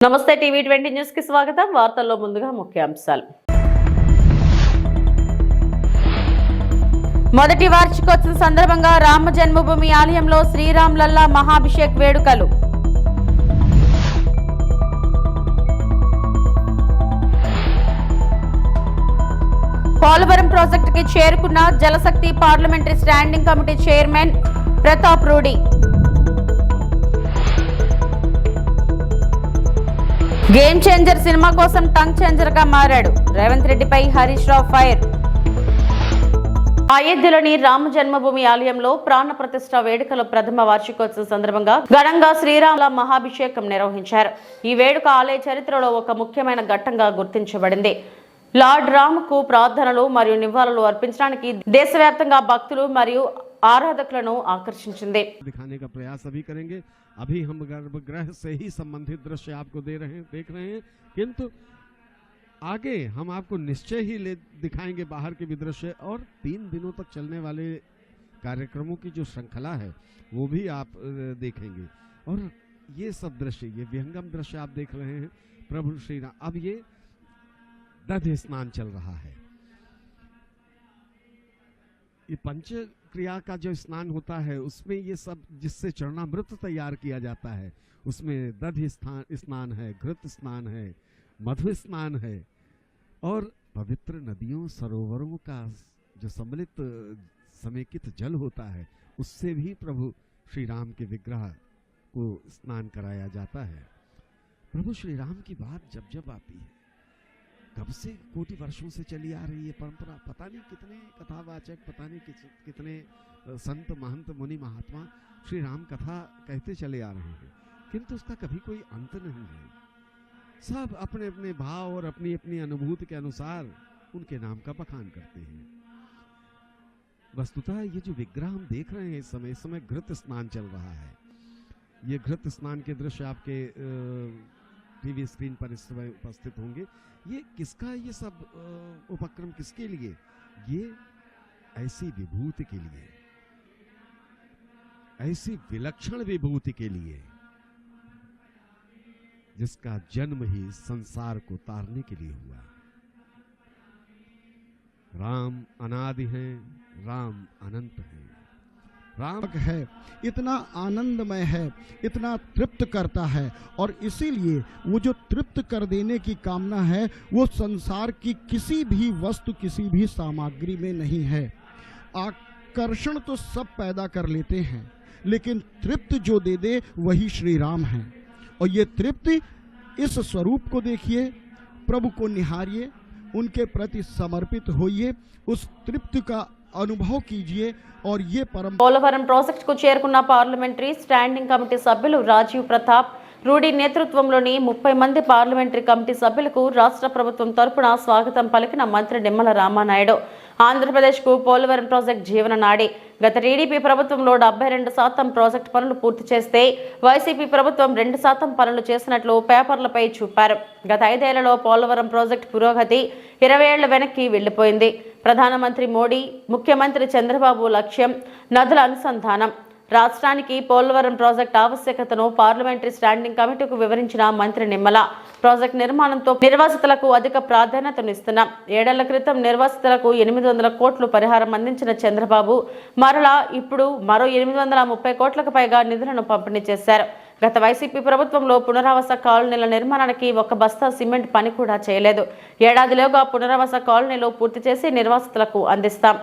నమస్తే టీవీ20 న్యూస్ కి స్వాగతం. వార్తల్లో ముందుగా ముఖ్యాంశాలు. మొదటి వార్షికోత్సవం సందర్భంగా రామ జన్మభూమి ఆలయంలో శ్రీరామ్ లల్లా మహాభిషేక్ వేడుకలు. పోలవరం ప్రాజెక్టుకి చేరుకున్న Jalshakti parliamentary standing committee chairman Pratap Rudy. Game changer సినిమా కోసం టంగ్ చేంజర్ గా మారాడు. రేవంత్ రెడ్డిపై హరీష్ రావు ఫైర్. అయోధ్యలోని రామ జన్మభూమి ఆలయంలో ప్రాణ ప్రతిష్ఠ వేడుకల ప్రథమ వార్షికోత్సవం సందర్భంగా ఘనంగా శ్రీరాముల మహాభిషేకం నిర్వహించారు. ఈ వేడుక ఆలయ చరిత్రలో ఒక ముఖ్యమైన ఘట్టంగా గుర్తించబడింది. లార్డ్ రామ్కు ప్రార్థనలు మరియు నివాళులు అర్పించడానికి దేశవ్యాప్తంగా భక్తులు మరియు ఆరాధకులను ఆకర్షించింది. अभी हम गर्भगृह से ही संबंधित दृश्य आपको देख रहे हैं, किंतु आगे हम आपको निश्चय ही दिखाएंगे बाहर के भी दृश्य, और 3 दिनों तक चलने वाले कार्यक्रमों की जो श्रृंखला है वो भी आप देखेंगे। और ये सब दृश्य, ये विहंगम दृश्य आप देख रहे हैं प्रभु श्री राम। अब ये दधि स्नान चल रहा है। ये पंच क्रिया का जो स्नान होता है उसमें ये सब, जिससे चरणामृत तैयार किया जाता है, उसमें दधि स्नान है, घृत स्नान है, मधु स्नान है, और पवित्र नदियों सरोवरों का जो सम्मिलित समेकित जल होता है उससे भी प्रभु श्री राम के विग्रह को स्नान कराया जाता है। प्रभु श्री राम की बात जब जब आती है, कब से कोटि वर्षों से चली आ रही है परंपरा, पता नहीं कितने कथावाचक, पता नहीं कितने संत महंत मुनि महात्मा श्री राम कथा कहते चले आ रहे हैं, किंतु उसका कभी कोई अंत नहीं है। सब अपने अपने भाव और अपनी अपनी अनुभूति के अनुसार उनके नाम का बखान करते हैं। वस्तुतः ये जो विग्रह हम देख रहे हैं इस समय घृत स्नान चल रहा है। ये घृत स्नान के दृश्य आपके टीवी स्क्रीन पर इस समय उपस्थित होंगे। ये किसका, ये सब उपक्रम किसके लिए? ये ऐसी विभूति के लिए, ऐसी विलक्षण विभूति के लिए जिसका जन्म ही संसार को तारने के लिए हुआ। राम अनादि है, राम अनंत है। राम है, इतना आनंदमय है, इतना तृप्त करता है, और इसीलिए वो जो तृप्त कर देने की कामना है वो संसार की किसी भी वस्तु, किसी भी सामग्री में नहीं है। आकर्षण तो सब पैदा कर लेते हैं, लेकिन तृप्त जो दे दे वही श्री राम है। और ये तृप्ति, इस स्वरूप को देखिए, प्रभु को निहारिए, उनके प्रति समर्पित होइए, उस तृप्ति का అనుభవ कीजिए। और ये పోలవరం ప్రాజెక్టుకు చేరుకున్న పార్లమెంటరీ స్టాండింగ్ కమిటీ సభ్యులు రాజీవ్ ప్రతాప్ రూడి నేతృత్వంలోని 30 మంది పార్లమెంటరీ కమిటీ సభ్యులకు రాష్ట్ర ప్రభుత్వం తరపున స్వాగతం పలికిన మంత్రి నిమ్మల రామానాయుడు. ఆంధ్రప్రదేశ్కు పోలవరం ప్రాజెక్టు జీవననాడి. గత టీడీపీ ప్రభుత్వంలో 72% ప్రాజెక్టు పనులు పూర్తి చేస్తే వైసీపీ ప్రభుత్వం 2% పనులు చేసినట్లు పేపర్లపై చూపారు. గత 5 ఏళ్లలో పోలవరం ప్రాజెక్టు పురోగతి 20 ఏళ్ల వెనక్కి వెళ్లిపోయింది. ప్రధానమంత్రి మోడీ, ముఖ్యమంత్రి చంద్రబాబు లక్ష్యం నదుల అనుసంధానం. రాష్ట్రానికి పోలవరం ప్రాజెక్టు ఆవశ్యకతను పార్లమెంటరీ స్టాండింగ్ కమిటీకు వివరించిన మంత్రి నిమ్మల, ప్రాజెక్టు నిర్మాణంతో నిర్వాసితులకు అధిక ప్రాధాన్యతనిస్తున్నాం. 7 ఏళ్ల క్రితం నిర్వాసితులకు 800 కోట్లు పరిహారం అందించిన చంద్రబాబు మరలా ఇప్పుడు మరో 830 కోట్లకు పైగా నిధులను పంపిణీ చేశారు. గత వైసీపీ ప్రభుత్వంలో పునరావాస కాలనీల నిర్మాణానికి 1 బస్తా సిమెంట్ పని కూడా చేయలేదు. ఏడాదిలోగా పునరావాస కాలనీలు పూర్తి చేసి నిర్వాసితులకు అందిస్తాం.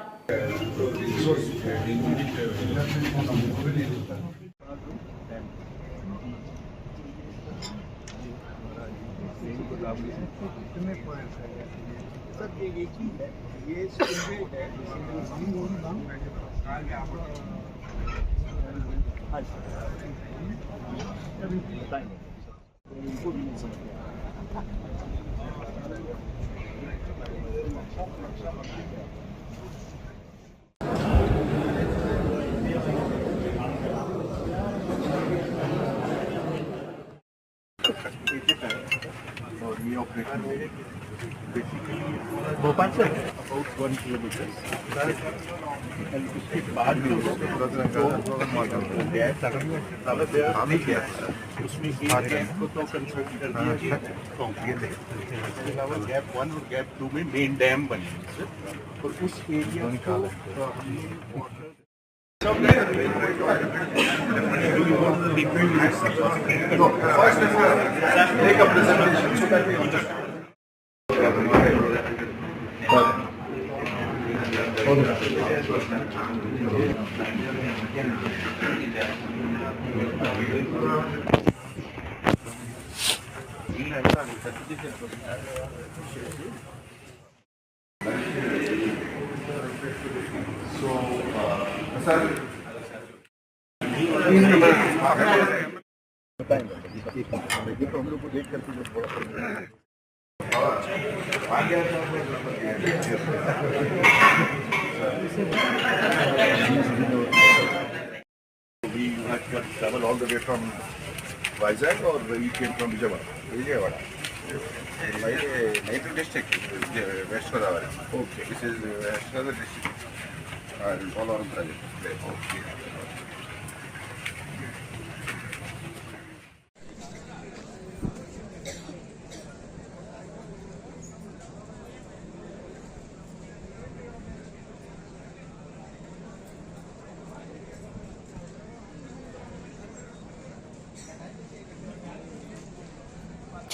और ये operation basically Bhopal say about 1 kilometre उसके बाद भी उसमें एक गैप को तो कंसर्ट कर दिया गया कॉन्क्रीट इसके अलावा गैप 1 और गैप 2 में मेन डैम बनेंगे सर और उस एरिया को तो हम लोग को देख करके we had to travel all the way from Vizag or we came from Vijayawada. Native district, West Godavari. Okay. This is West Godavari district. All on project. Okay.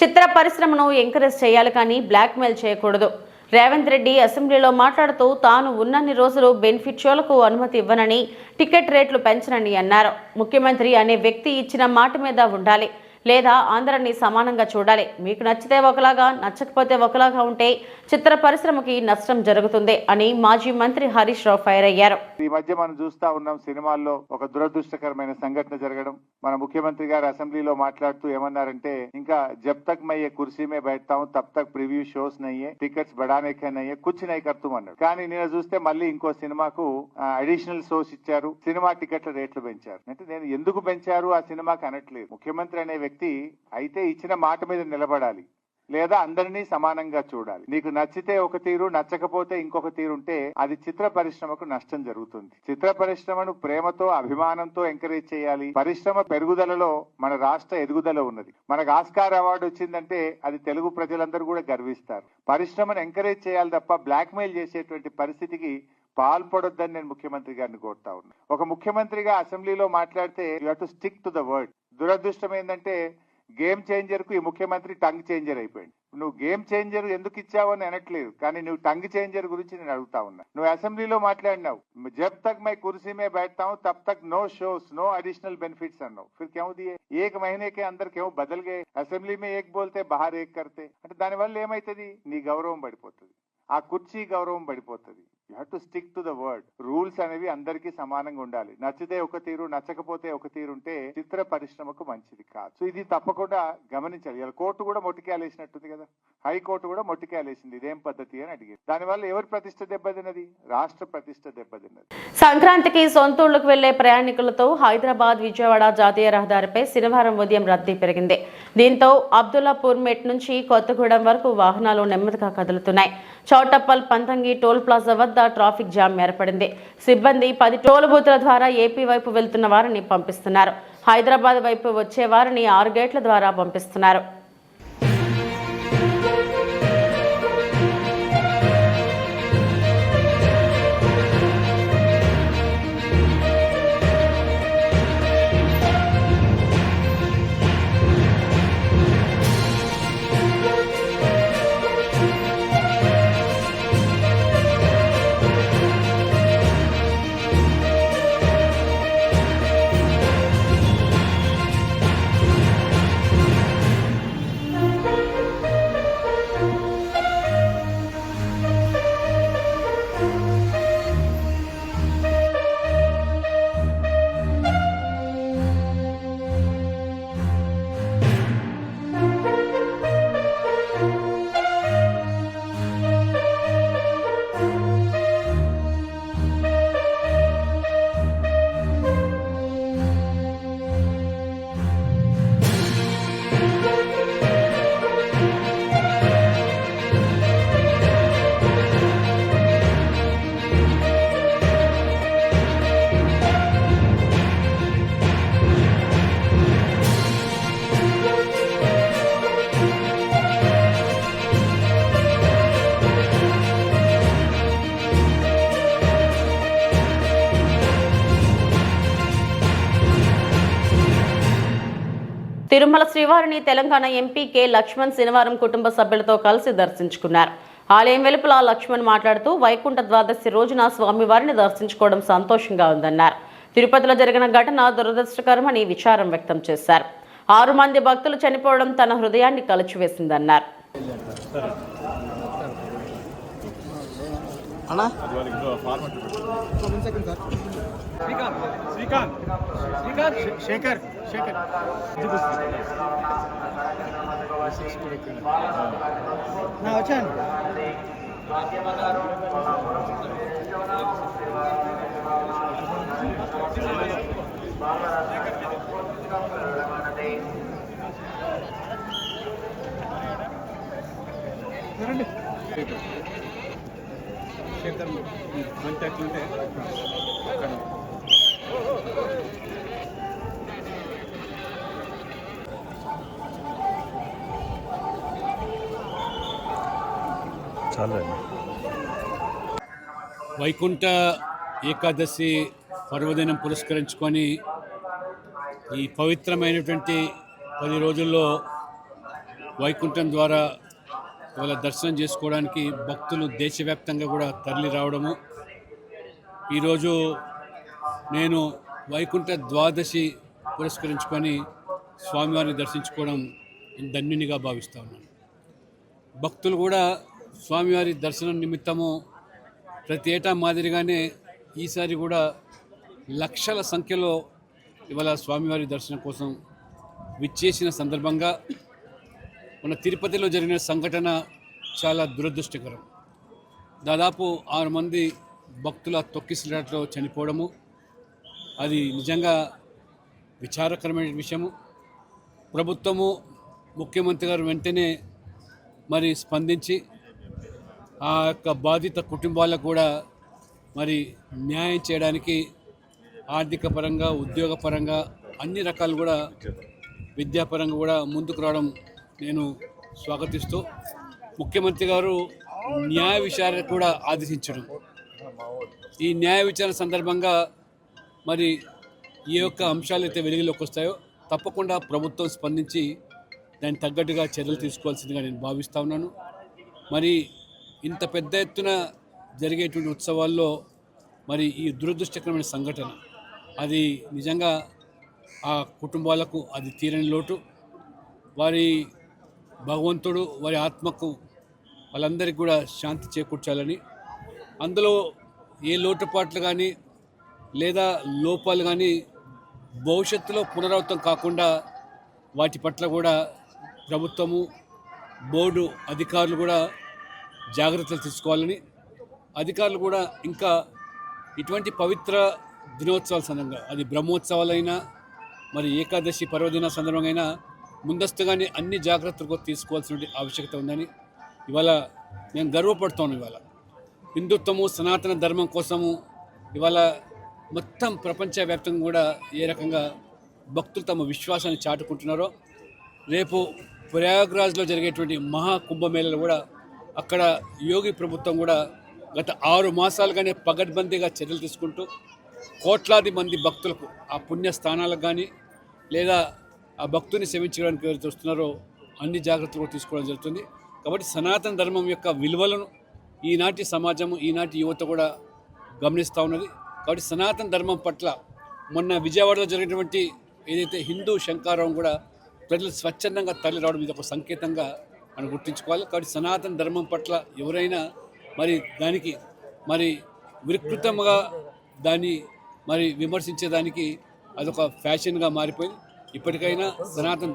చిత్ర పరిశ్రమను ఎంకరేజ్ చేయాలి కానీ బ్లాక్మెయిల్ చేయకూడదు. రేవంత్ రెడ్డి అసెంబ్లీలో మాట్లాడుతూ తాను ఉన్నన్ని రోజులు బెనిఫిట్ షోలకు అనుమతి ఇవ్వనని, టికెట్ రేట్లు పెంచనని అన్నారు. ముఖ్యమంత్రి అనే వ్యక్తి ఇచ్చిన మాట మీద ఉండాలి, లేదా అందరినీ సమానంగా చూడాలి. మీకు నచ్చితే ఒకలాగా, నచ్చకపోతే ఒకలాగా ఉంటే చిత్ర పరిశ్రమకి నష్టం జరుగుతుంది అని మాజీ మంత్రి హరీష్ రావు ఫైర్ అయ్యారు. ఈ మధ్య మనం చూస్తా ఉన్నాం సినిమాల్లో ఒక దురదృష్టకరమైన సంఘటన జరగడం. మన ముఖ్యమంత్రి గారు అసెంబ్లీలో మాట్లాడుతూ ఏమన్నారంటే, ఇంకా జబ్ తక్ మై కుర్సీ మే బైఠతా హూं తబ్ తక్ ప్రివ్యూ షోస్ నయ్యే, టికెట్స్ బడానే కే నయ్యే, కుచ్ నహీ కర్తూ అన్నాడు. కానీ నేను చూస్తే మళ్ళీ ఇంకో సినిమాకు అడిషనల్ షోస్ ఇచ్చారు, సినిమా టికెట్ల రేట్లు పెంచారు. అంటే నేను ఎందుకు పెంచారు ఆ సినిమాకి అనట్లేదు. ముఖ్యమంత్రి అనే వ్యక్తి అయితే ఇచ్చిన మాట మీద నిలబడాలి, లేదా అందరినీ సమానంగా చూడాలి. నీకు నచ్చితే ఒక తీరు, నచ్చకపోతే ఇంకొక తీరు ఉంటే అది చిత్ర పరిశ్రమకు నష్టం జరుగుతుంది. చిత్ర పరిశ్రమను ప్రేమతో, అభిమానంతో ఎంకరేజ్ చేయాలి. పరిశ్రమ పెరుగుదలలో మన రాష్ట్ర ఎదుగుదల ఉన్నది. మనకు ఆస్కార్ అవార్డు వచ్చిందంటే అది తెలుగు ప్రజలందరూ కూడా గర్విస్తారు. పరిశ్రమను ఎంకరేజ్ చేయాలి తప్ప బ్లాక్ మెయిల్ చేసేటువంటి పరిస్థితికి పాల్పడొద్దని నేను ముఖ్యమంత్రి గారిని కోరుతా ఉన్నా. ఒక ముఖ్యమంత్రిగా అసెంబ్లీలో మాట్లాడితే you have to stick to the word. దురదృష్టం ఏంటంటే గేమ్ చేంజర్ కు ఈ ముఖ్యమంత్రి టంగ్ చేంజర్ అయిపోయింది. నువ్వు గేమ్ చేంజర్ ఎందుకు ఇచ్చావని అనట్లేదు, కానీ నువ్వు టంగ్ చేంజర్ గురించి నేను అడుగుతా ఉన్నా. నువ్వు అసెంబ్లీలో మాట్లాడినావు, జబ్ తక్ మై కుర్సీ మే बैठता हूं तब तक no shows no additional benefits అన్నావు. फिर क्यों दिए? एक महीने के अंदर क्यों बदल गए? అసెంబ్లీ में एक बोलते बाहर एक करते. అంటే దానివల్ల ఏమైతుంది? నీ గౌరవం పడిపోతుంది, ఆ కుర్చీ గౌరవం పడిపోతుంది. You have to stick to the word. Rules అనేవి అందరికీ సమానంగా ఉండాలి. నచ్చితే ఒక తీరు, నచ్చకపోతే ఒక తీరు ఉంటే చిత్ర పరిశ్రమకు మంచిది కాదు. సో ఇది తప్పకుండా గమనించాలి. ఇలా కోర్టు కూడా మొట్టికాయలేసినట్టుంది కదా, హైకోర్టు కూడా మొట్టికాయలేసింది. ఇదేం పద్ధతి అని అడిగారు. దానివల్ల ఎవరి ప్రతిష్ట దెబ్బతిన్నది? రాష్ట్ర ప్రతిష్ట దెబ్బతిన్నది. సంక్రాంతికి సొంతూళ్లకు వెళ్లే ప్రయాణికులతో హైదరాబాద్ విజయవాడ జాతీయ రహదారిపై శనివారం ఉదయం రద్దీ పెరిగింది. దీంతో అబ్దుల్లాపూర్ మెట్ నుంచి కొత్తగూడెం వరకు వాహనాలు నెమ్మదిగా కదులుతున్నాయి. చౌటప్పల్ పంతంగి టోల్ ప్లాజా వద్ద ట్రాఫిక్ జామ్ ఏర్పడింది. సిబ్బంది 10 టోల్ బూత్ల ద్వారా ఏపీ వైపు వెళ్తున్న వారిని పంపిస్తున్నారు. హైదరాబాద్ వైపు వచ్చే వారిని 6 గేట్ల ద్వారా పంపిస్తున్నారు. తిరుమల శ్రీవారిని తెలంగాణ ఎంపీ కె లక్ష్మణ్ శనివారం కుటుంబ సభ్యులతో కలిసి దర్శించుకున్నారు. ఆలయం వెలుపల లక్ష్మణ్ మాట్లాడుతూ వైకుంఠ ద్వాదశి రోజున స్వామివారిని దర్శించుకోవడం సంతోషంగా ఉందన్నారు. తిరుపతిలో జరిగిన ఘటన దురదృష్టకరమని విచారం వ్యక్తం చేశారు. 6 మంది భక్తులు చనిపోవడం తన హృదయాన్ని కలిచివేసిందన్నారు. వైకుంఠ ఏకాదశి పర్వదినం పురస్కరించుకొని ఈ పవిత్రమైనటువంటి 10 రోజుల్లో వైకుంఠం ద్వారా వాళ్ళ దర్శనం చేసుకోవడానికి భక్తులు దేశవ్యాప్తంగా కూడా తరలి రావడము. ఈరోజు నేను వైకుంఠ ద్వాదశి పురస్కరించుకొని స్వామివారిని దర్శించుకోవడం ధన్యునిగా భావిస్తూ ఉన్నాను. భక్తులు కూడా స్వామివారి దర్శనం నిమిత్తము ప్రతి ఏటా మాదిరిగానే ఈసారి కూడా లక్షల సంఖ్యలో ఇవాళ స్వామివారి దర్శనం కోసం విచ్చేసిన సందర్భంగా మన తిరుపతిలో జరిగిన సంఘటన చాలా దురదృష్టకరం. దాదాపు 6 మంది భక్తుల తొక్కిసలాటలో చనిపోవడము అది నిజంగా విచారకరమైన విషయము. ప్రభుత్వము ముఖ్యమంత్రి గారు వెంటనే మరి స్పందించి ఆ యొక్క బాధిత కుటుంబాలకు కూడా మరి న్యాయం చేయడానికి ఆర్థిక పరంగా, ఉద్యోగపరంగా, అన్ని రకాలు కూడా విద్యాపరంగా కూడా ముందుకు రావడం నేను స్వాగతిస్తూ, ముఖ్యమంత్రి గారు న్యాయ విచారణ కూడా ఆదేశించడం, ఈ న్యాయ విచారణ సందర్భంగా మరి ఏ యొక్క అంశాలు అయితే వెలుగులోకి వస్తాయో తప్పకుండా ప్రభుత్వం స్పందించి దానికి తగ్గట్టుగా చర్యలు తీసుకోవాల్సిందిగా నేను భావిస్తూ ఉన్నాను. మరి ఇంత పెద్ద ఎత్తున జరిగేటువంటి ఉత్సవాల్లో మరి ఈ దురదృష్టకరమైన సంఘటన అది నిజంగా ఆ కుటుంబాలకు అది తీరని లోటు. వారి భగవంతుడు వారి ఆత్మకు వాళ్ళందరికీ కూడా శాంతి చేకూర్చాలని, అందులో ఏ లోటుపాట్లు కానీ లేదా లోపాలు కానీ భవిష్యత్తులో పునరావృతం కాకుండా వాటి పట్ల కూడా ప్రభుత్వము, బోర్డు అధికారులు కూడా జాగ్రత్తలు తీసుకోవాలని, అధికారులు కూడా ఇంకా ఇటువంటి పవిత్ర దినోత్సవాల సందర్భంగా అది బ్రహ్మోత్సవాలైనా మరి ఏకాదశి పర్వదిన సందర్భంగా అయినా ముందస్తుగానే అన్ని జాగ్రత్తలు తీసుకోవాల్సిన ఆవశ్యకత ఉందని ఇవాళ నేను గర్వపడుతాను. ఇవాళ హిందుత్వము, సనాతన ధర్మం కోసము ఇవాళ మొత్తం ప్రపంచవ్యాప్తంగా కూడా ఏ రకంగా భక్తులు తమ విశ్వాసాన్ని చాటుకుంటున్నారో, రేపు ప్రయాగ్రాజ్లో జరిగేటువంటి మహా కుంభమేళలో కూడా అక్కడ యోగి ప్రభుత్వం కూడా గత 6 మాసాలుగానే పగడ్బందీగా చర్యలు తీసుకుంటూ కోట్లాది మంది భక్తులకు ఆ పుణ్య స్థానాలకు కానీ లేదా ఆ భక్తుని సేవించడానికి ఎవరైతే వస్తున్నారో అన్ని జాగ్రత్తలు తీసుకోవడం జరుగుతుంది. కాబట్టి సనాతన ధర్మం యొక్క విలువలను ఈనాటి సమాజము, ఈనాటి యువత కూడా గమనిస్తూ ఉన్నది. కాబట్టి సనాతన ధర్మం పట్ల మొన్న విజయవాడలో జరిగినటువంటి ఏదైతే హిందూ శంకారావం కూడా ప్రజలు స్వచ్ఛందంగా తరలి రావడం ఇది ఒక సంకేతంగా మనం గుర్తుంచుకోవాలి. కాబట్టి సనాతన ధర్మం పట్ల ఎవరైనా మరి దానికి మరి వికృతంగా దాన్ని మరి విమర్శించేదానికి అదొక ఫ్యాషన్గా మారిపోయింది. ఇప్పటికైనా సనాతన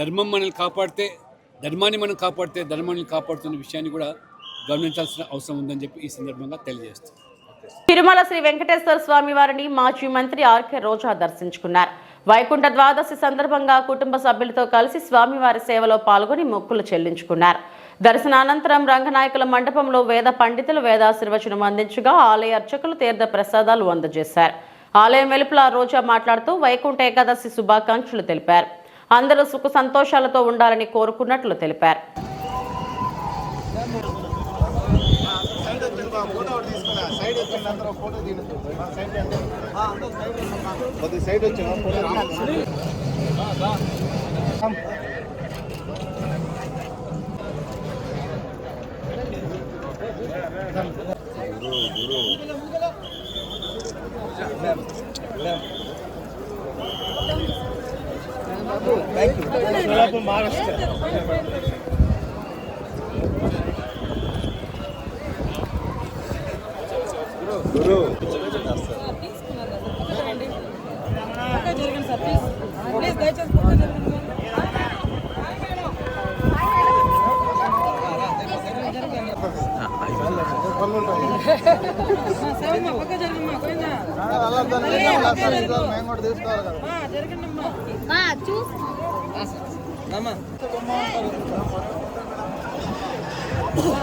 ధర్మం మనల్ని కాపాడితే, ధర్మాన్ని మనం కాపాడితే ధర్మాన్ని కాపాడుతున్న విషయాన్ని కూడా గమనించాల్సిన అవసరం ఉందని చెప్పి ఈ సందర్భంగా తెలియజేస్తాం. తిరుమల శ్రీ వెంకటేశ్వర స్వామి వారిని మాజీ మంత్రి ఆర్కే రోజా దర్శించుకున్నారు. వైకుంఠ ద్వాదశి సందర్భంగా కుటుంబ సభ్యులతో కలిసి స్వామివారి సేవలో పాల్గొని మొక్కులు చెల్లించుకున్నారు. దర్శనానంతరం రంగనాయకుల మండపంలో వేద పండితులు వేదాశీర్వచనం అందించగా ఆలయ అర్చకులు తీర్థ ప్రసాదాలు అందజేశారు. ఆలయం వెలుపల రోజా మాట్లాడుతూ వైకుంఠ ఏకాదశి శుభాకాంక్షలు తెలిపారు. అందరూ సుఖ సంతోషాలతో ఉండాలని కోరుకున్నట్లు తెలిపారు. సైడ్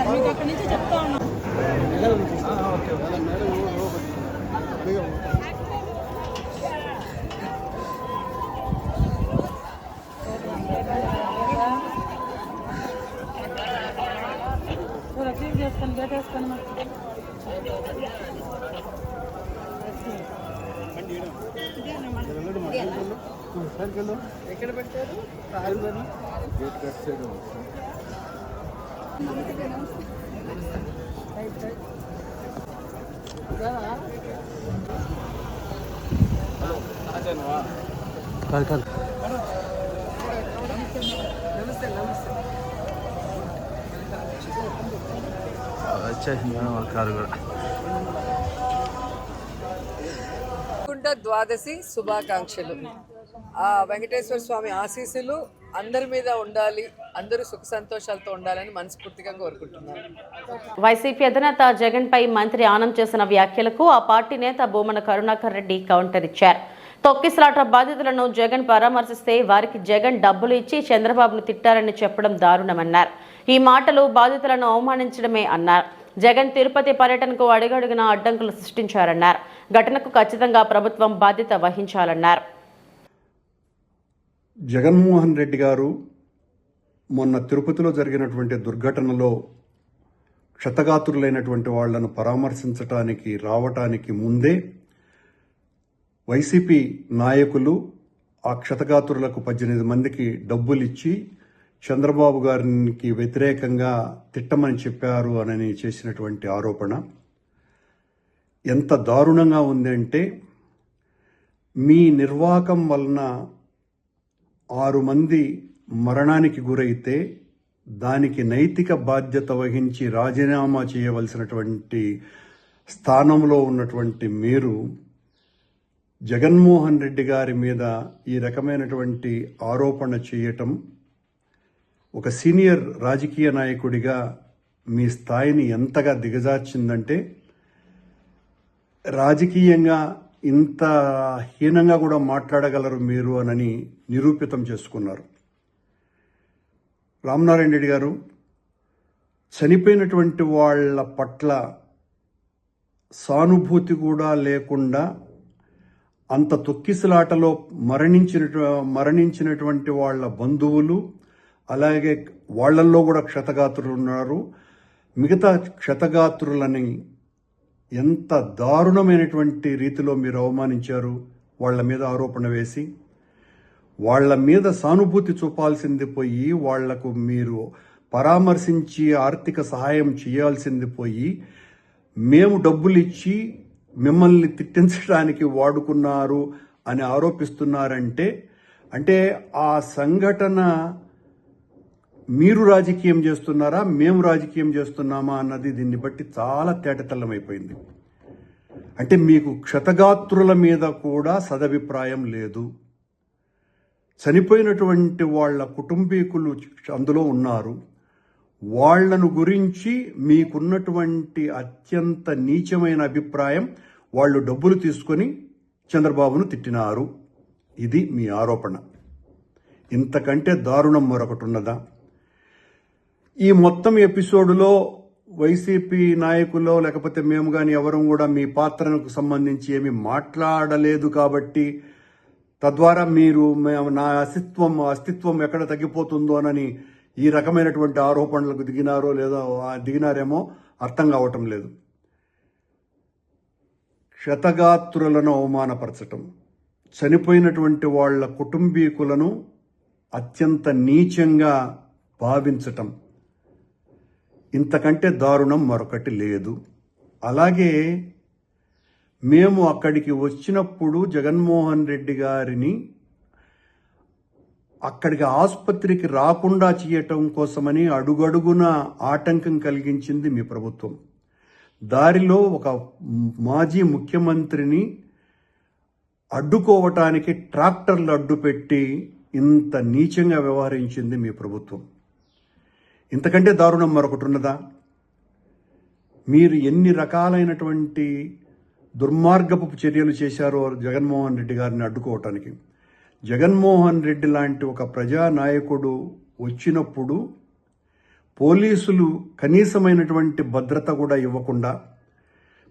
మీకు అక్కడి నుంచి చెప్తా ఉన్నా. రసీదు చేసుకొని డేట్ వేసుకొని ఎక్కడ పెట్టారు? నమస్తే నమస్తే. వైకుంఠ ద్వాదశి శుభాకాంక్షలు. ఆ వెంకటేశ్వర స్వామి ఆశీస్సులు అందరి మీద ఉండాలి, అందరూ సుఖ సంతోషాలతో ఉండాలని మనస్ఫూర్తిగా కోరుకుంటున్నాను. వైసీపీ అధినేత జగన్ పై మంత్రి ఆనంద్ చేసిన వ్యాఖ్యలకు ఆ పార్టీ నేత భూమన కరుణాకర్ రెడ్డి కౌంటర్ ఇచ్చారు. తొక్కిసలాట బాధితులను జగన్ పరామర్శిస్తే వారికి జగన్ డబ్బులు ఇచ్చి చంద్రబాబును తిట్టారని చెప్పడం దారుణమన్నారు. ఈ మాటలు బాధితులను అవమానించడమే అన్నారు. జగన్ తిరుపతి పర్యటనకు అడుగడుగున అడ్డంకులు సృష్టించారన్నారు. ఘటనకు ఖచ్చితంగా ప్రభుత్వం బాధ్యత వహించాలన్నారు. జగన్మోహన్ రెడ్డి గారు మొన్న తిరుపతిలో జరిగినటువంటి దుర్ఘటనలో క్షతగాత్రులైనటువంటి వాళ్లను పరామర్శించటానికి రావటానికి ముందే వైసీపీ నాయకులు ఆ క్షతగాత్రులకు 18 మందికి డబ్బులిచ్చి చంద్రబాబు గారికి వ్యతిరేకంగా తిట్టమని చెప్పారు అని చేసినటువంటి ఆరోపణ ఎంత దారుణంగా ఉందంటే, మీ నిర్వాకం వలన 6 మంది మరణానికి గురైతే దానికి నైతిక బాధ్యత వహించి రాజీనామా చేయవలసినటువంటి స్థానంలో ఉన్నటువంటి మీరు జగన్మోహన్ రెడ్డి గారి మీద ఈ రకమైనటువంటి ఆరోపణ చేయటం ఒక సీనియర్ రాజకీయ నాయకుడిగా మీ స్థాయిని ఎంతగా దిగజార్చిందంటే, రాజకీయంగా ఇంత హీనంగా కూడా మాట్లాడగలరు మీరు అని నిరూపితం చేసుకున్నారు. రామనారాయణ రెడ్డి గారు చనిపోయినటువంటి వాళ్ళ పట్ల సానుభూతి కూడా లేకుండా అంత తొక్కిసలాటలో మరణించినటువంటి వాళ్ళ బంధువులు, అలాగే వాళ్లల్లో కూడా క్షతగాత్రులు ఉన్నారు. మిగతా క్షతగాత్రులని ఎంత దారుణమైనటువంటి రీతిలో మీరు అవమానించారు. వాళ్ల మీద ఆరోపణ వేసి వాళ్ల మీద సానుభూతి చూపాల్సింది పోయి, వాళ్లకు మీరు పరామర్శించి ఆర్థిక సహాయం చేయాల్సింది పోయి, మేము డబ్బులు ఇచ్చి మిమ్మల్ని తిట్టించడానికి వాడుకున్నారు అని ఆరోపిస్తున్నారంటే, అంటే ఆ సంఘటన మీరు రాజకీయం చేస్తున్నారా, మేము రాజకీయం చేస్తున్నామా అన్నది దీన్ని బట్టి చాలా తేటతెల్లమైపోయింది. అంటే మీకు క్షతగాత్రుల మీద కూడా సదభిప్రాయం లేదు. చనిపోయినటువంటి వాళ్ళ కుటుంబీకులు అందులో ఉన్నారు. వాళ్లను గురించి మీకున్నటువంటి అత్యంత నీచమైన అభిప్రాయం, వాళ్ళు డబ్బులు తీసుకొని చంద్రబాబును తిట్టినారు. ఇది మీ ఆరోపణ. ఇంతకంటే దారుణం మరొకటి ఉన్నదా? ఈ మొత్తం ఎపిసోడులో వైసీపీ నాయకుల్లో లేకపోతే మేము కానీ ఎవరం కూడా మీ పాత్రకు సంబంధించి ఏమి మాట్లాడలేదు కాబట్టి, తద్వారా మీరు నా అస్తిత్వం ఎక్కడ తగ్గిపోతుందోనని ఈ రకమైనటువంటి ఆరోపణలకు దిగినారో లేదో దిగినారేమో అర్థం కావటం లేదు. క్షతగాత్రులను అవమానపరచటం, చనిపోయినటువంటి వాళ్ళ కుటుంబీకులను అత్యంత నీచంగా భావించటం, ఇంతకంటే దారుణం మరొకటి లేదు. అలాగే మేము అక్కడికి వచ్చినప్పుడు జగన్మోహన్ రెడ్డి గారిని అక్కడికి ఆసుపత్రికి రాకుండా చేయటం కోసమని అడుగడుగున ఆటంకం కలిగించింది మీ ప్రభుత్వం. దారిలో ఒక మాజీ ముఖ్యమంత్రిని అడ్డుకోవటానికి ట్రాక్టర్లు అడ్డుపెట్టి ఇంత నీచంగా వ్యవహరించింది మీ ప్రభుత్వం. ఇంతకంటే దారుణం మరొకటి ఉన్నదా? మీరు ఎన్ని రకాలైనటువంటి దుర్మార్గపు చర్యలు చేశారో జగన్మోహన్ రెడ్డి గారిని అడ్డుకోవటానికి. జగన్మోహన్ రెడ్డి లాంటి ఒక ప్రజానాయకుడు వచ్చినప్పుడు పోలీసులు కనీసమైనటువంటి భద్రత కూడా ఇవ్వకుండా,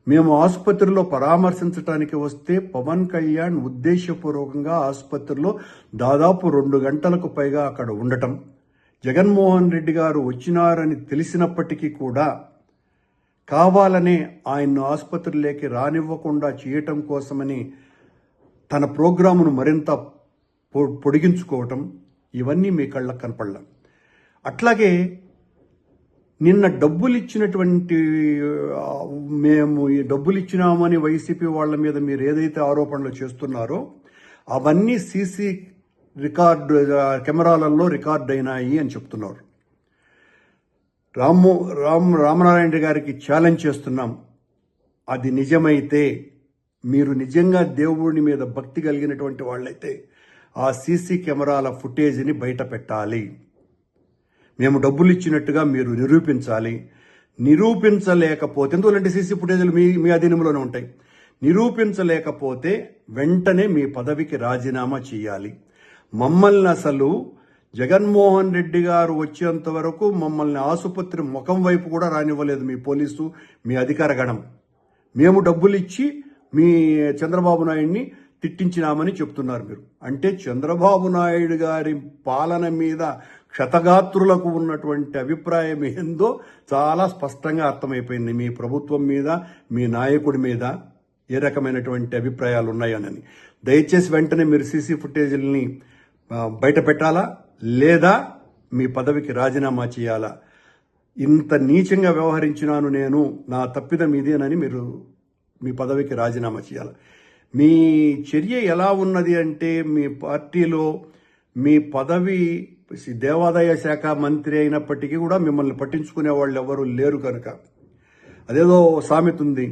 మేము ఆసుపత్రిలో పరామర్శించడానికి వస్తే పవన్ కళ్యాణ్ ఉద్దేశపూర్వకంగా ఆసుపత్రిలో దాదాపు 2 గంటలకు పైగా అక్కడ ఉండటం, జగన్మోహన్ రెడ్డి గారు వచ్చినారని తెలిసినప్పటికీ కూడా కావాలనే ఆయన్ను ఆసుపత్రిలోకి రానివ్వకుండా చేయటం కోసమని తన ప్రోగ్రామును మరింత పొడిగించుకోవటం, ఇవన్నీ మీ కళ్ళకు కనపడలా. అట్లాగే నిన్న డబ్బులు ఇచ్చినటువంటి, మేము ఈ డబ్బులు ఇచ్చినామని వైసీపీ వాళ్ళ మీద మీరు ఏదైతే ఆరోపణలు చేస్తున్నారో అవన్నీ సీసీ కెమెరాలలో రికార్డ్ అయినాయి అని చెప్తున్నారు. రామనారాయణ గారికి ఛాలెంజ్ చేస్తున్నాం. అది నిజమైతే, మీరు నిజంగా దేవుడి మీద భక్తి కలిగినటువంటి వాళ్ళైతే ఆ సీసీ కెమెరాల ఫుటేజ్ని బయట పెట్టాలి. మేము డబ్బులు ఇచ్చినట్టుగా మీరు నిరూపించాలి. నిరూపించలేకపోతే, ఎందుకంటే సీసీ ఫుటేజ్లు మీ అధీనంలోనే ఉంటాయి. నిరూపించలేకపోతే వెంటనే మీ పదవికి రాజీనామా చేయాలి. మమ్మల్ని అసలు జగన్మోహన్ రెడ్డి గారు వచ్చేంత వరకు మమ్మల్ని ఆసుపత్రి ముఖం వైపు కూడా రానివ్వలేదు మీ పోలీసు, మీ అధికార గణం. మేము డబ్బులు ఇచ్చి మీ చంద్రబాబు నాయుడిని తిట్టించినామని చెప్తున్నారు మీరు. అంటే చంద్రబాబు నాయుడు గారి పాలన మీద క్షతగాత్రులకు ఉన్నటువంటి అభిప్రాయం ఏందో చాలా స్పష్టంగా అర్థమైపోయింది. మీ ప్రభుత్వం మీద, మీ నాయకుడి మీద ఏ రకమైనటువంటి అభిప్రాయాలు ఉన్నాయని. దయచేసి వెంటనే మీరు సీసీ ఫుటేజీలని బయట పెట్టాలా, లేదా మీ పదవికి రాజీనామా చేయాలా. ఇంత నీచంగా వ్యవహరించినాను నేను, నా తప్పిదం ఇదేనని మీరు మీ పదవికి రాజీనామా చేయాలి. మీ చర్య ఎలా ఉన్నది అంటే, మీ పార్టీలో మీ పదవి దేవాదాయ శాఖ మంత్రి అయినప్పటికీ కూడా మిమ్మల్ని పట్టించుకునే వాళ్ళు ఎవరు లేరు కనుక, అదేదో సామెత ఉంది,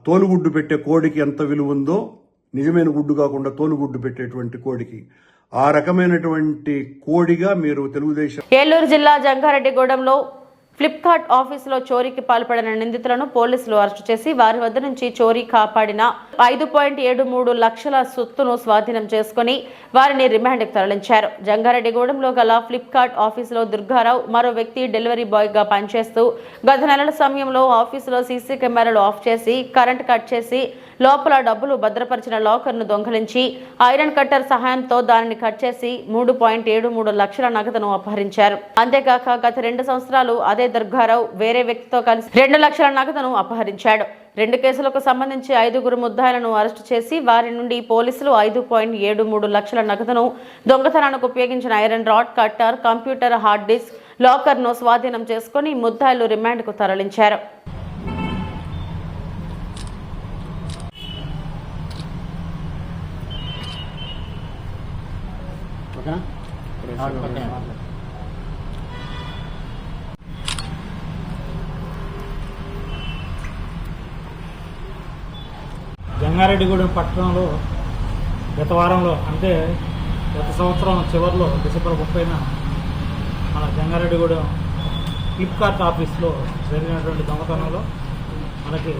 తోలుగుడ్డు పెట్టే కోడికి ఎంత విలువ ఉందో నిజమైన గుడ్డు కాకుండా తోలుగుడ్డు పెట్టేటువంటి కోడికి, ఆ రకమైనటువంటి కోడిగా మీరు తెలుగుదేశం. ఏలూరు జిల్లా జంగారెడ్డిగూడెంలో ఫ్లిప్కార్ట్ ఆఫీసులో చోరీకి పాల్పడిన నిందితులను పోలీసులు అరెస్టు చేసి వారి వద్ద నుంచి చోరీ కాపాడిన 5.73 లక్షల సొత్తును స్వాధీనం చేసుకుని వారిని రిమాండ్కి తరలించారు. జంగారెడ్డిగూడెంలో గల ఫ్లిప్కార్ట్ ఆఫీసులో దుర్గారావు మరో వ్యక్తి డెలివరీ బాయ్గా పనిచేస్తూ గత నెలల సమయంలో ఆఫీసులో సీసీ కెమెరాలు ఆఫ్ చేసి కరెంట్ కట్ చేసి లోపల డబ్బులు భద్రపరిచిన లాకర్ను దొంగిలించి ఐరన్ కట్టర్ సహాయంతో దానిని కట్ చేసి 3.73 లక్షల నగదును అపహరించారు. అంతేకాక గత 2 సంవత్సరాలు అదే దుర్గారావు వేరే వ్యక్తితో కలిసి 2 లక్షల నగదును అపహరించాడు. 2 కేసులకు సంబంధించి 5 ముద్దాయిలను అరెస్టు చేసి వారి నుండి పోలీసులు 5.73 లక్షల నగదును, దొంగతనానికి ఉపయోగించిన iron rod, cutter, computer, hard disk, లాకర్ను స్వాధీనం చేసుకుని ముద్దాయిలు రిమాండ్కు తరలించారు. జంగారెడ్డిగూడెం పట్టణంలో గత వారంలో, అంటే గత సంవత్సరం చివరిలో డిసెంబర్ 30న మన జంగారెడ్డిగూడెం ఫ్లిప్కార్ట్ ఆఫీస్లో జరిగినటువంటి దొంగతనంలో మనకి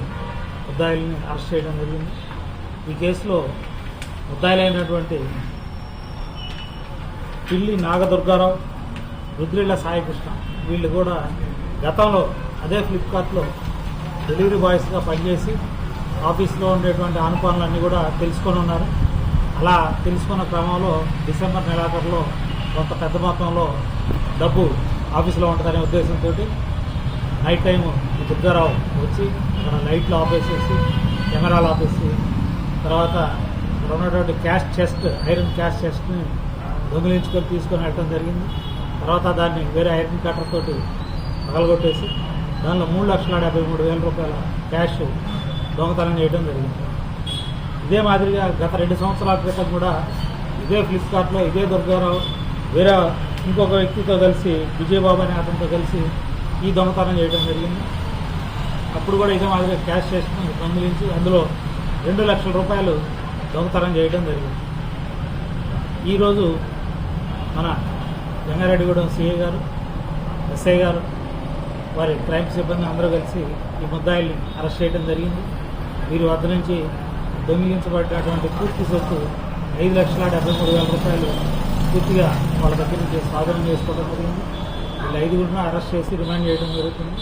ముద్దాయిల్ని అరెస్ట్ చేయడం జరిగింది. ఈ కేసులో ముద్దాయిలైనటువంటి పిల్లి నాగదుర్గారావు, రుద్రిళ్ళ సాయికృష్ణ, వీళ్ళు కూడా గతంలో అదే ఫ్లిప్కార్ట్లో డెలివరీ బాయ్స్గా పనిచేసి ఆఫీస్లో ఉండేటువంటి ఆనుపాలన్నీ కూడా తెలుసుకొని ఉన్నారు. అలా తెలుసుకున్న క్రమంలో డిసెంబర్ నెలాఖరులో కొంత పెద్ద మొత్తంలో డబ్బు ఆఫీస్లో ఉంటుందనే ఉద్దేశంతో నైట్ టైము దుర్గారావు వచ్చి అక్కడ లైట్లు ఆపేసేసి కెమెరాలు ఆపేసి తర్వాత అక్కడ ఉన్నటువంటి క్యాష్ చెస్ట్, ఐరన్ క్యాష్ చెస్ట్ని దొంగిలించుకొని తీసుకొని వెళ్ళడం జరిగింది. తర్వాత దాన్ని వేరే ఐరన్ కట్టర్ తోటి పగలగొట్టేసి దానిలో 3,73,000 రూపాయల క్యాష్ దొంగతనం చేయడం జరిగింది. ఇదే మాదిరిగా గత 2 సంవత్సరాల క్రితం కూడా ఇదే ఫ్లిప్కార్ట్లో ఇదే దుర్గారావు వేరే ఇంకొక వ్యక్తితో కలిసి విజయబాబు అనే అతనితో కలిసి ఈ దొంగతనం చేయడం జరిగింది. అప్పుడు కూడా ఇదే మాదిరిగా క్యాష్ చేసుకుని దొంగిలించి అందులో 2 లక్షల రూపాయలు దొంగతనం చేయడం జరిగింది. ఈరోజు మన జంగారెడ్డిగూడెం సిఐ గారు, ఎస్ఐ గారు, వారి క్రైమ్ సిబ్బంది అందరూ కలిసి ఈ ముద్దాయిల్ని అరెస్ట్ చేయడం జరిగింది. వీరి వద్ద నుంచి దొంగిలించబడినటువంటి పూర్తి సొత్తు 5,73,000 రూపాయలు పూర్తిగా వాళ్ళ దగ్గర నుంచి స్వాధీనం చేసుకోవడం జరిగింది. వీళ్ళు 5గురిని అరెస్ట్ చేసి రిమాండ్ చేయడం జరుగుతుంది.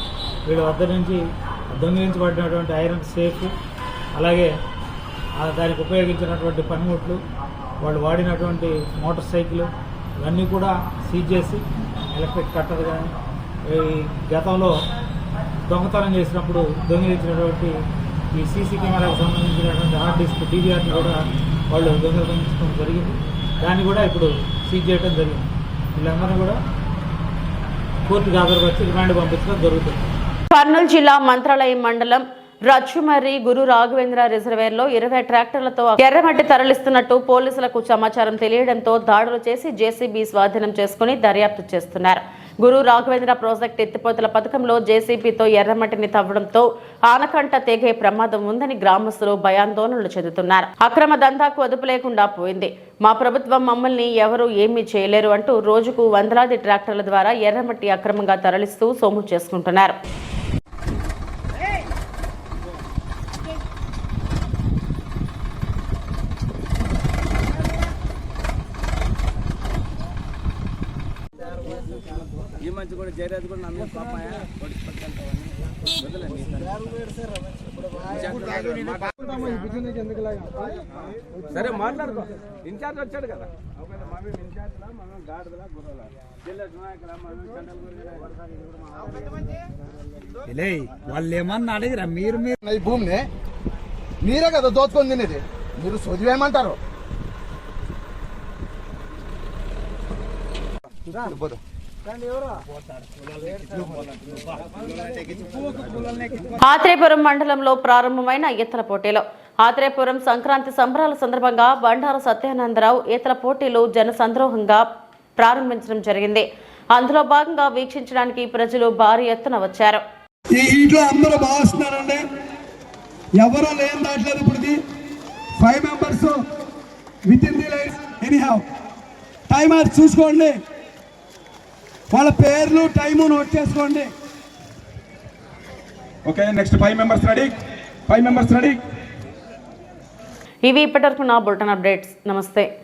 వీళ్ళ వద్ద నుంచి దొంగిలించబడినటువంటి ఐరన్ సేఫ్, అలాగే దానికి ఉపయోగించినటువంటి పనిముట్లు, వాళ్ళు వాడినటువంటి మోటార్ సైకిల్ ఇవన్నీ కూడా సీజ్ చేసి ఎలక్ట్రిక్ కట్టర్ కానీ గతంలో దొంగతనం చేసినప్పుడు దొంగిలించినటువంటి ఈ సీసీ కెమెరాకు సంబంధించినటువంటి హార్డ్ డిస్క్ DVRని కూడా వాళ్ళు దొంగిలించడం జరిగింది. దాన్ని కూడా ఇప్పుడు సీజ్ చేయడం జరిగింది. వీళ్ళందరినీ కూడా కోర్టుకు హాజరుపరిచి రిమాండ్ పంపించడం జరుగుతుంది. కర్నూలు జిల్లా మంత్రాలయం మండలం రచ్చుమర్రి గురు రాఘవేంద్ర రిజర్వేర్లో 20 ట్రాక్టర్లతో ఎర్రమట్టి తరలిస్తున్నట్టు పోలీసులకు సమాచారం తెలియడంతో దాడులు చేసి జేసీబీ స్వాధీనం చేసుకుని దర్యాప్తు చేస్తున్నారు. గురు రాఘవేంద్ర ప్రాజెక్టు ఎత్తిపోతల పథకంలో జేసీబీతో ఎర్రమట్టిని తవ్వడంతో ఆనకంట తెగే ప్రమాదం ఉందని గ్రామస్తులు భయాందోళనలు చెందుతున్నారు. అక్రమ దందాకు అదుపు లేకుండా పోయింది. మా ప్రభుత్వం మమ్మల్ని ఎవరూ ఏమీ చేయలేరు అంటూ రోజుకు వందలాది ట్రాక్టర్ల ద్వారా ఎర్రమట్టి అక్రమంగా తరలిస్తూ సొమ్ము చేసుకుంటున్నారు. ఈ మంచి కూడా జయరాజ్ కూడా నన్ను సరే మాట్లాడుకో. ఇన్ఛార్జ్ వచ్చాడు కదా, వాళ్ళు ఏమన్నా అడిగిరా? మీరు ఈ భూమిని మీరే కదా దోచుకొని తినేది, మీరు చదివేమంటారు? ఆత్రేయపురం మండలంలో ప్రారంభమైన ఈతల పోటీలు. ఆత్రేయపురం సంక్రాంతి సంబరాల సందర్భంగా బండారు సత్యానందరావు ఈతల పోటీలు జనసంద్రోహంగా ప్రారంభించడం జరిగింది. అందులో భాగంగా వీక్షించడానికి ప్రజలు భారీ ఎత్తున వచ్చారు. ఈ ఇంట్లో అందరూ బాగా వస్తున్నారండి, ఎవరో లేని దాట్లేదు. ఇప్పుడు 5 members with in the line. Anyhow timer చూసుకోండి, వాళ్ళ పేర్లు టైము నోట్ చేసుకోండి. Okay, next 5 members ready. 5 members ready. ఇవి ఇప్పటివరకు నా బులెటిన్ అప్డేట్స్. నమస్తే.